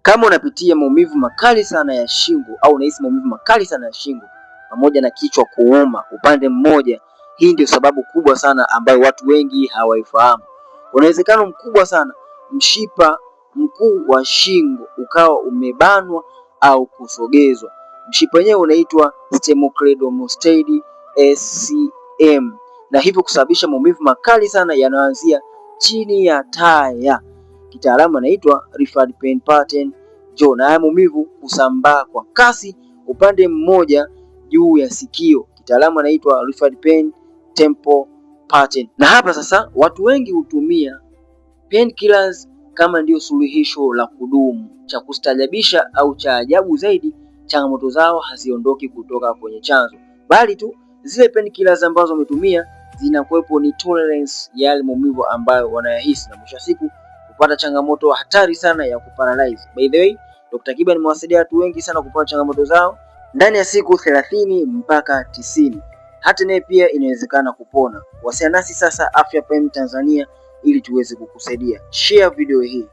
Kama unapitia maumivu makali sana ya shingo au unahisi maumivu makali sana ya shingo pamoja na kichwa kuuma upande mmoja, hii ndio sababu kubwa sana ambayo watu wengi hawaifahamu. Unawezekano mkubwa sana mshipa mkuu wa shingo ukawa umebanwa au kusogezwa. Mshipa wenyewe unaitwa sternocleidomastoid SCM, na hivyo kusababisha maumivu makali sana yanayoanzia chini ya taya. Kitaalamu anaitwa referred pain pattern jaw, na haya maumivu husambaa kwa kasi upande mmoja juu ya sikio. Kitaalamu anaitwa referred pain temporal pattern. Na hapa sasa watu wengi hutumia painkillers kama ndio suluhisho la kudumu. Cha kustajabisha au cha ajabu zaidi, changamoto zao haziondoki kutoka kwenye chanzo, bali tu zile painkillers ambazo wametumia zinakuwepo ni tolerance ya yale maumivu ambayo wanayahisi, na mwisho wa siku kupata changamoto hatari sana ya kuparalyze. By the way, Dr. Kiba nimewasaidia watu wengi sana kupata changamoto zao ndani ya siku 30 mpaka 90. Hata naye pia inawezekana kupona. Wasiliana nasi sasa Afya Prime Tanzania ili tuweze kukusaidia. Share video hii.